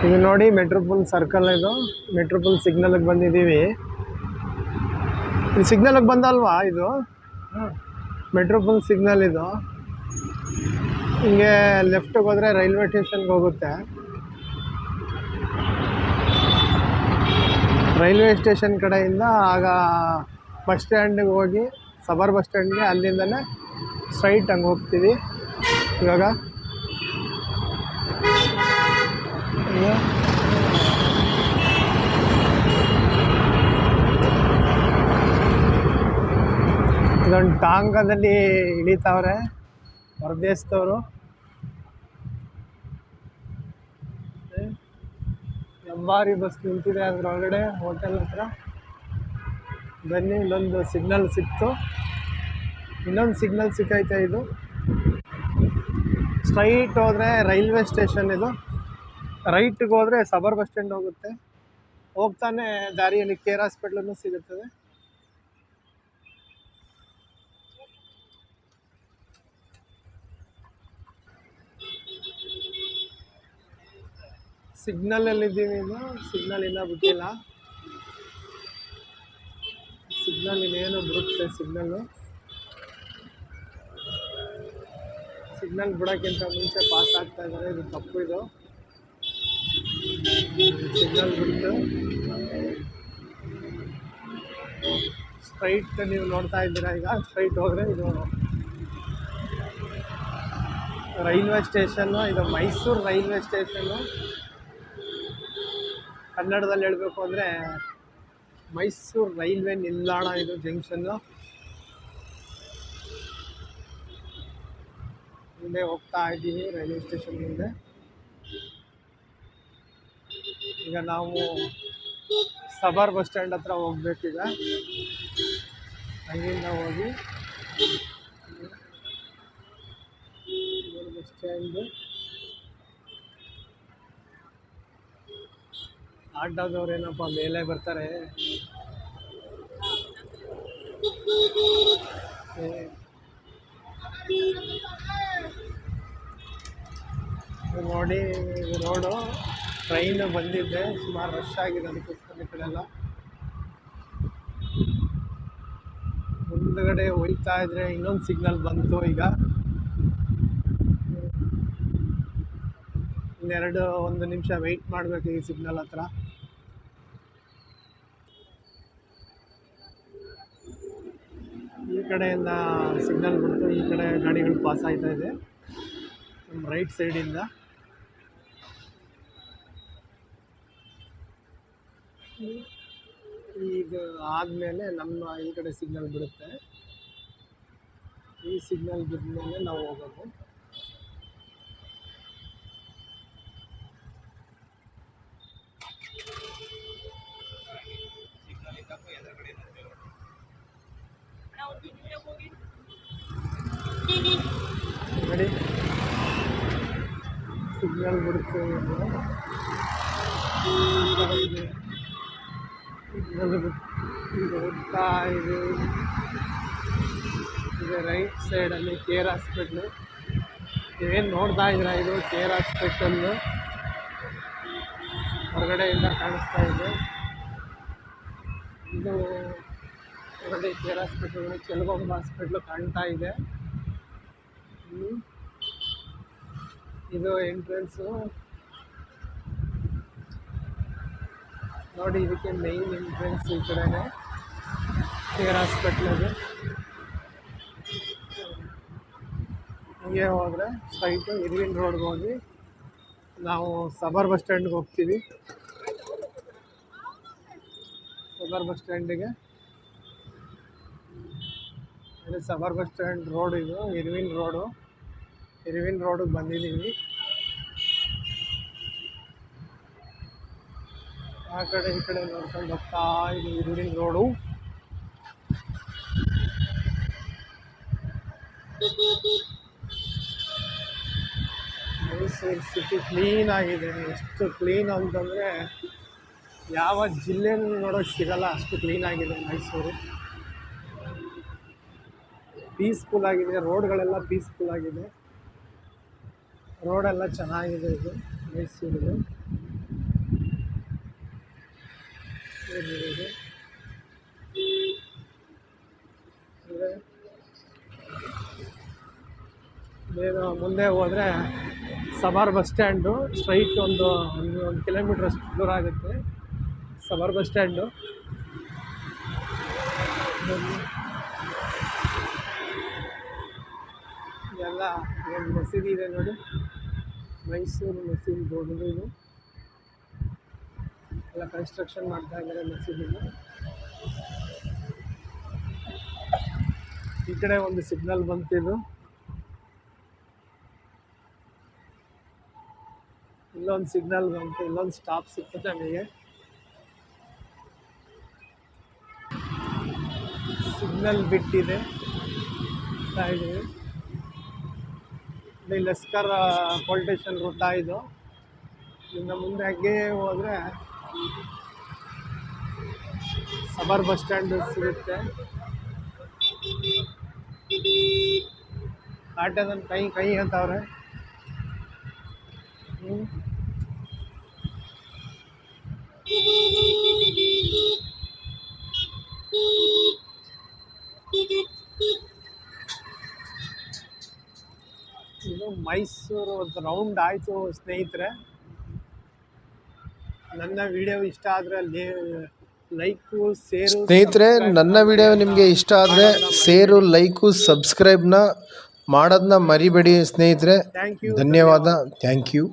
ಈಗ ನೋಡಿ ಮೆಟ್ರೋಪೋಲ್ ಸರ್ಕಲ್ ಇದು. ಮೆಟ್ರೋಪೋಲ್ ಸಿಗ್ನಲ್ಗೆ ಬಂದಿದ್ದೀವಿ. ಇದು ಸಿಗ್ನಲ್ಗೆ ಬಂದಲ್ವಾ ಇದು? ಮೆಟ್ರೋಪೋಲ್ ಸಿಗ್ನಲ್ ಇದು. ಹಿಂಗೆ ಲೆಫ್ಟಿಗೆ ಹೋದರೆ ರೈಲ್ವೆ ಸ್ಟೇಷನ್ಗೆ ಹೋಗುತ್ತೆ. ರೈಲ್ವೆ ಸ್ಟೇಷನ್ ಕಡೆಯಿಂದ ಆಗ ಬಸ್ ಸ್ಟ್ಯಾಂಡಿಗೆ ಹೋಗಿ ಸಬರ್ ಬಸ್ ಸ್ಟ್ಯಾಂಡ್ಗೆ ಅಲ್ಲಿಂದನೇ ಸ್ಟ್ರೈಟ್ ಹಂಗೆ ಹೋಗ್ತೀವಿ. ಇವಾಗ ಇದೊಂದು ಟಾಂಗದಲ್ಲಿ ಇಳಿತಾವ್ರೆ ಹೊರದೇಶದವರು. ಎಂಬಾರಿ ಬಸ್ ನಿಂತಿದೆ ಅದರೊಳಗಡೆ ಹೋಟೆಲ್ ಹತ್ರ. ಬನ್ನಿ, ಇಲ್ಲೊಂದು ಸಿಗ್ನಲ್ ಸಿಕ್ತು, ಇನ್ನೊಂದು ಸಿಗ್ನಲ್ ಸಿಕ್ಕೈತೆ. ಇದು ಸ್ಟ್ರೈಟ್ ಹೋದರೆ ರೈಲ್ವೆ ಸ್ಟೇಷನ್, ಇದು ರೈಟ್ಗೆ ಹೋದರೆ ಸಬರ್ ಬಸ್ ಸ್ಟ್ಯಾಂಡ್ ಹೋಗುತ್ತೆ. ಹೋಗ್ತಾನೆ ದಾರಿಯಲ್ಲಿ ಕೇರ್ ಹಾಸ್ಪಿಟ್ಲೂ ಸಿಗುತ್ತದೆ. ಸಿಗ್ನಲಲ್ಲಿದ್ದೀವಿ. ಇದು ಸಿಗ್ನಲ್ ಇನ್ನೂ ಬಿಟ್ಟಿಲ್ಲ. ಸಿಗ್ನಲ್ ಇನ್ನೇನು ಬರುತ್ತೆ. ಸಿಗ್ನಲ್ ಬಿಡೋಕ್ಕಿಂತ ಮುಂಚೆ ಪಾಸ್ ಆಗ್ತಾ ಇದ್ದಾರೆ. ಇದು ತಪ್ಪು. ಇದು ಸಿಗ್ನಲ್ ಬಿಟ್ಟು ಸ್ಟ್ರೈಟ್ ನೀವು ನೋಡ್ತಾ ಇದ್ದೀರಾ. ಈಗ ಸ್ಟ್ರೈಟ್ ಹೋದರೆ ಇದು ರೈಲ್ವೆ ಸ್ಟೇಷನ್ನು. ಇದು ಮೈಸೂರು ರೈಲ್ವೆ ಸ್ಟೇಷನ್ನು. ಕನ್ನಡದಲ್ಲಿ ಹೇಳಬೇಕು ಅಂದರೆ ಮೈಸೂರು ರೈಲ್ವೆ ನಿಲ್ದಾಣ ಇದು ಜಂಕ್ಷನ್ನು. ಮುಂದೆ ಹೋಗ್ತಾ ಇದ್ದೀವಿ ರೈಲ್ವೆ ಸ್ಟೇಷನ್ ಮುಂದೆ. ಈಗ ನಾವು ಸಬರ್ ಬಸ್ ಸ್ಟ್ಯಾಂಡ್ ಹತ್ರ ಹೋಗ್ಬೇಕೀಗ. ಅಲ್ಲಿಂದ ಹೋಗಿ ಬಸ್ ಸ್ಟ್ಯಾಂಡು. ಆಟೋದವ್ರೇನಪ್ಪ ಮೇಲೆ ಬರ್ತಾರೆ. ನೋಡಿ ರೋಡು, ಟ್ರೈನು ಬಂದಿದ್ದೆ, ಸುಮಾರು ರಶ್ ಆಗಿದೆ. ಅದಕ್ಕೋಸ್ಕರ ಈ ಕಡೆ ಎಲ್ಲ ಮುಂದುಗಡೆ ಹೋಗ್ತಾ ಇದ್ರೆ ಇನ್ನೊಂದು ಸಿಗ್ನಲ್ ಬಂತು. ಈಗ ಒಂದು ನಿಮಿಷ ವೆಯ್ಟ್ ಮಾಡಬೇಕು ಈ ಸಿಗ್ನಲ್ ಹತ್ರ. ಈ ಕಡೆಯಿಂದ ಸಿಗ್ನಲ್ ಬಂತು. ಈ ಕಡೆ ಗಾಡಿಗಳು ಪಾಸ್ ಆಗ್ತಾ ಇದೆ ನಮ್ಮ ರೈಟ್ ಸೈಡಿಂದ. ಈಗ ಆದಮೇಲೆ ನಮ್ಮ ಈ ಕಡೆ ಸಿಗ್ನಲ್ ಬಿಡುತ್ತೆ. ಈ ಸಿಗ್ನಲ್ ಬಿದ್ಮೇಲೆ ನಾವು ಹೋಗೋದು. ನೋಡಿ ಸಿಗ್ನಲ್ ಬಿಡುತ್ತೆ. ಹೋಗ್ತಾ ಇದೆ. ಇದು ರೈಟ್ ಸೈಡಲ್ಲಿ ಕೇರ್ ಹಾಸ್ಪಿಟ್ಲು. ನೀವೇನು ನೋಡ್ತಾ ಇದ್ದೀರಾ, ಇದು ಕೇರ್ ಹಾಸ್ಪಿಟಲ್ಲು ಹೊರಗಡೆಯಿಂದ ಕಾಣಿಸ್ತಾ ಇದೆ. ಇದು ಹೊರಗಡೆ ಕೇರ್ ಹಾಸ್ಪಿಟ್ಲು, ಕೆಲವೊಂದು ಹಾಸ್ಪಿಟ್ಲು ಕಾಣ್ತಾ ಇದೆ. ಇದು ಎಂಟ್ರೆನ್ಸು ನೋಡಿ. ಇದಕ್ಕೆ ಮೇನ್ ಎಂಟ್ರೆನ್ಸ್ ಈ ಕಡೆನೇ ಕೇರ್ ಹಾಸ್ಪಿಟ್ಲಿಗೆ. ಹೀಗೆ ಹೋದರೆ ಸ್ಟ್ರೈಟು ಇರ್ವಿನ್ ರೋಡ್ಗೆ ಹೋಗಿ ನಾವು ಸಬರ್ ಬಸ್ ಸ್ಟ್ಯಾಂಡ್ಗೆ ಹೋಗ್ತೀವಿ. ಸಬರ್ ಬಸ್ ಸ್ಟ್ಯಾಂಡಿಗೆ ಸಬರ್ ಬಸ್ ಸ್ಟ್ಯಾಂಡ್ ರೋಡ್ ಇದು ಇರ್ವಿನ್ ರೋಡು. ಇರ್ವಿನ್ ರೋಡಿಗೆ ಬಂದಿದ್ದೀವಿ. ಆ ಕಡೆ ಈ ಕಡೆ ನೋಡ್ಕೊಂಡು ಹೋಗ್ತಾ ಇದ್ದೀವಿ Irwin road. Mysuru city clean ಆಗಿದೆ. ಎಷ್ಟು ಕ್ಲೀನ್ ಅಂತಂದರೆ ಯಾವ ಜಿಲ್ಲೆನೂ ನೋಡೋಕ್ಕೆ ಸಿಗಲ್ಲ, ಅಷ್ಟು ಕ್ಲೀನ್ ಆಗಿದೆ ಮೈಸೂರು. ಪೀಸ್ಫುಲ್ ಆಗಿದೆ. ರೋಡ್ಗಳೆಲ್ಲ ಪೀಸ್ಫುಲ್ ಆಗಿದೆ. ರೋಡೆಲ್ಲ ಚೆನ್ನಾಗಿದೆ. ಇದು ಮೈಸೂರಿದು ಏನಿದೆ ಅಂದರೆ ಬೇಗ ಮುಂದೆ ಹೋದರೆ ಸಬರ್ ಬಸ್ ಸ್ಟ್ಯಾಂಡು ಸ್ಟ್ರೈಟ್ ಒಂದು ಕಿಲೋಮೀಟ್ರ್ ಅಷ್ಟು ದೂರ ಆಗುತ್ತೆ ಸಬರ್ ಬಸ್ ಸ್ಟ್ಯಾಂಡು. ಎಲ್ಲ ಏನು ಮಸೀದಿ ಇದೆ ನೋಡಿ, ಮೈಸೂರು ಮಸೀದಿ ದೊಡ್ಡದು ಇದು. ಎಲ್ಲ ಕನ್ಸ್ಟ್ರಕ್ಷನ್ ಮಾಡ್ತಾ ಇದ್ದಾರೆ ಮಸೀದಿನ. ಈ ಕಡೆ ಒಂದು ಸಿಗ್ನಲ್ ಬಂತಿದ್ದು, ಇಲ್ಲೊಂದು ಸಿಗ್ನಲ್ ಬಂತು, ಇಲ್ಲೊಂದು ಸ್ಟಾಪ್ ಸಿಕ್ತು ನಮಗೆ. ಸಿಗ್ನಲ್ ಬಿಟ್ಟಿದೆ ಇದೀವಿ. ಇಲ್ಲಿ ಲಸ್ಕರ್ ಪೊಲೀಸ್ ಸ್ಟೇಷನ್ ವೃತ್ತ ಇದು. ಇನ್ನು ಮುಂದೆ ಹಾಗೆ ಹೋದರೆ ಸಬರ್ ಬಸ್ ಸ್ಟ್ಯಾಂಡ್ ಸಿಗುತ್ತೆ. ಆಟೋದಲ್ಲಿ ಕೈ ಅಂತವ್ರೆ. ಇದು ಮೈಸೂರು ರೌಂಡ್ ಆಯಿತು ಸ್ನೇಹಿತರೆ. ನನ್ನ ವಿಡಿಯೋ ಇಷ್ಟ ಆದರೆ ಲೈಕು ಸೇರು. ಸ್ನೇಹಿತರೆ, ನನ್ನ ವಿಡಿಯೋ ನಿಮಗೆ ಇಷ್ಟ ಆದರೆ ಸೇರು, ಲೈಕು, ಸಬ್ಸ್ಕ್ರೈಬ್ನ ಮಾಡೋದನ್ನ ಮರಿಬೇಡಿ ಸ್ನೇಹಿತರೆ. ಧನ್ಯವಾದ. Thank you.